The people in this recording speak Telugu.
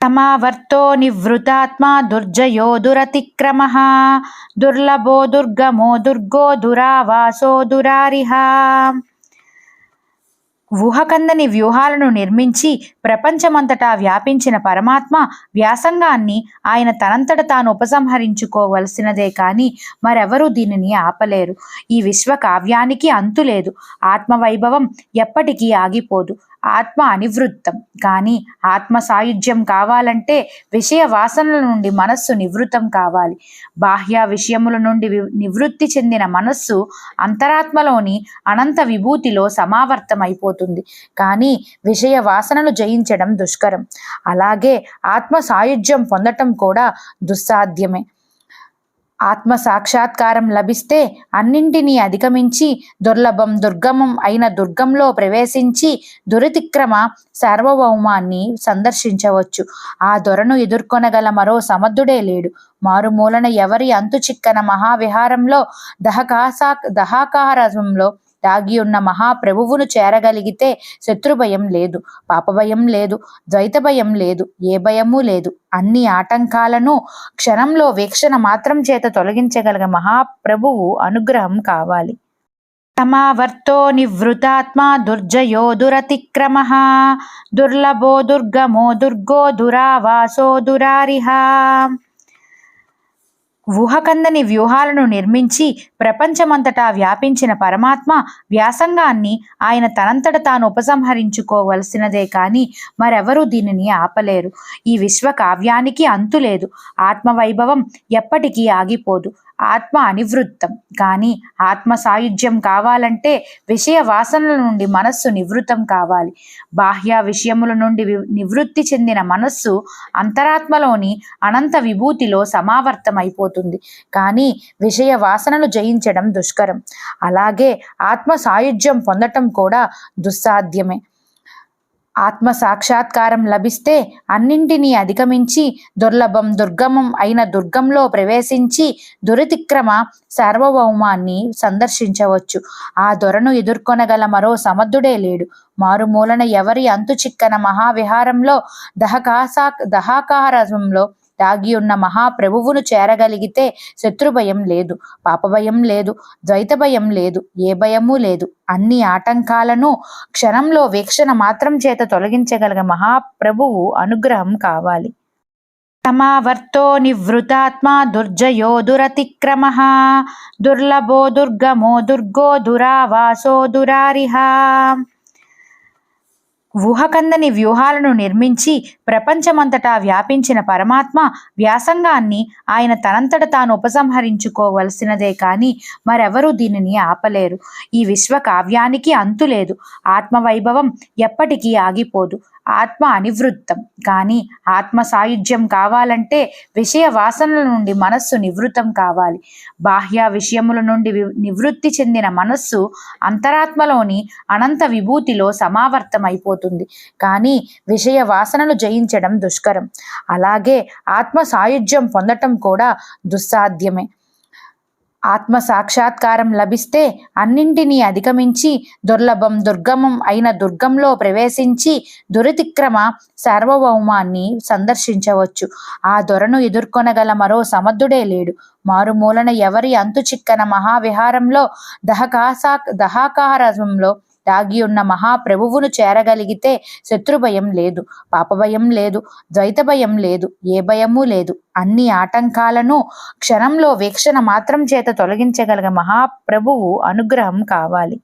తమావర్తో నివృతాత్మా దుర్జయో దురతిక్రమః దుర్లభో దుర్గమో దుర్గో దురావాసో దురారిహ. ఊహకందని వ్యూహాలను నిర్మించి ప్రపంచమంతటా వ్యాపించిన పరమాత్మ వ్యాసంగాన్ని ఆయన తనంతట తాను ఉపసంహరించుకోవలసినదే కాని మరెవరూ దీనిని ఆపలేరు. ఈ విశ్వకావ్యానికి అంతులేదు. ఆత్మవైభవం ఎప్పటికీ ఆగిపోదు. ఆత్మ అనివృత్తం. కానీ ఆత్మ సాయుధ్యం కావాలంటే విషయ వాసనల నుండి మనస్సు నివృత్తం కావాలి. బాహ్య విషయముల నుండి నివృత్తి చెందిన మనస్సు అంతరాత్మలోని అనంత విభూతిలో సమావర్తమైపోతుంది. కానీ విషయ వాసనలు జయించడం దుష్కరం. అలాగే ఆత్మ సాయుధ్యం పొందటం కూడా దుస్సాధ్యమే. ఆత్మ సాక్షాత్కారం లభిస్తే అన్నింటినీ అధిగమించి దుర్లభం దుర్గమం అయిన దుర్గంలో ప్రవేశించి దురతిక్రమ సార్వభౌమాన్ని సందర్శించవచ్చు. ఆ దొరను ఎదుర్కొనగల మరో సమర్థుడే లేడు. మారుమూలన ఎవరి అంతు చిక్కన మహావిహారంలో దహాకారజంలో దాగి ఉన్న మహాప్రభువును చేరగలిగితే శత్రుభయం లేదు, పాపభయం లేదు, ద్వైత భయం లేదు, ఏ భయమూ లేదు. అన్ని ఆటంకాలను క్షణంలో వీక్షణ మాత్రం చేత తొలగించగలిగే మహాప్రభువు అనుగ్రహం కావాలి. తమావర్తో నివృతాత్మా దుర్జయో దురతిక్రమః దుర్లభో దుర్గమో దుర్గో దురావాసో దురారిహ. ఊహకందని వ్యూహాలను నిర్మించి ప్రపంచమంతటా వ్యాపించిన పరమాత్మ వ్యాసంగాన్ని ఆయన తనంతట తాను ఉపసంహరించుకోవలసినదే కాని మరెవరూ దీనిని ఆపలేరు. ఈ విశ్వకావ్యానికి అంతులేదు. ఆత్మవైభవం ఎప్పటికీ ఆగిపోదు. ఆత్మ అనివృత్తం. కానీ ఆత్మ సాయుధ్యం కావాలంటే విషయ వాసనల నుండి మనస్సు నివృత్తం కావాలి. బాహ్య విషయముల నుండి నివృత్తి చెందిన మనస్సు అంతరాత్మలోని అనంత విభూతిలో సమావర్తమైపోతుంది. కానీ విషయ వాసనలు జయించడం దుష్కరం. అలాగే ఆత్మ సాయుధ్యం పొందటం కూడా దుస్సాధ్యమే. ఆత్మ సాక్షాత్కారం లభిస్తే అన్నింటినీ అధిగమించి దుర్లభం దుర్గమం అయిన దుర్గంలో ప్రవేశించి దురతిక్రమ సార్వభౌమాన్ని సందర్శించవచ్చు. ఆ దొరను ఎదుర్కొనగల మరో సమర్థుడే లేడు. మారుమూలన ఎవరి అంతు చిక్కన మహావిహారంలో దహాకారజంలో దాగి ఉన్న మహాప్రభువును చేరగలిగితే శత్రుభయం లేదు, పాపభయం లేదు, ద్వైత భయం లేదు, ఏ భయమూ లేదు. అన్ని ఆటంకాలను క్షణంలో వీక్షణ మాత్రం చేత తొలగించగలిగే మహాప్రభువు అనుగ్రహం కావాలి. తమావర్తో నివృతాత్మా దుర్జయో దురతిక్రమః దుర్లభో దుర్గమో దుర్గో దురావాసో దురారిహ. ఊహకందని వ్యూహాలను నిర్మించి ప్రపంచమంతటా వ్యాపించిన పరమాత్మ వ్యాసంగాన్ని ఆయన తనంతట తాను ఉపసంహరించుకోవలసినదే కాని మరెవరూ దీనిని ఆపలేరు. ఈ విశ్వకావ్యానికి అంతులేదు. ఆత్మవైభవం ఎప్పటికీ ఆగిపోదు. ఆత్మ అనివృత్తం. కానీ ఆత్మ సాయుధ్యం కావాలంటే విషయ వాసనల నుండి మనస్సు నివృత్తం కావాలి. బాహ్య విషయముల నుండి నివృత్తి చెందిన మనస్సు అంతరాత్మలోని అనంత విభూతిలో సమావర్తమైపోతుంది. కానీ విషయ వాసనలు జయించడం దుష్కరం. అలాగే ఆత్మ సాయుధ్యం పొందటం కూడా దుస్సాధ్యమే. ఆత్మ సాక్షాత్కారం లభిస్తే అన్నింటినీ అధిగమించి దుర్లభం దుర్గమం అయిన దుర్గంలో ప్రవేశించి దురతిక్రమ సార్వభౌమాన్ని సందర్శించవచ్చు. ఆ దొరను ఎదుర్కొనగల మరో సమర్థుడే లేడు. మారుమూలన ఎవరి అంతు చిక్కన మహావిహారంలో దహాకారజంలో దాగి ఉన్న మహాప్రభువును చేరగలిగితే శత్రుభయం లేదు, పాపభయం లేదు, ద్వైత భయం లేదు, ఏ భయమూ లేదు. అన్ని ఆటంకాలను క్షణంలో వీక్షణ మాత్రం చేత తొలగించగలిగే మహాప్రభువు అనుగ్రహం కావాలి.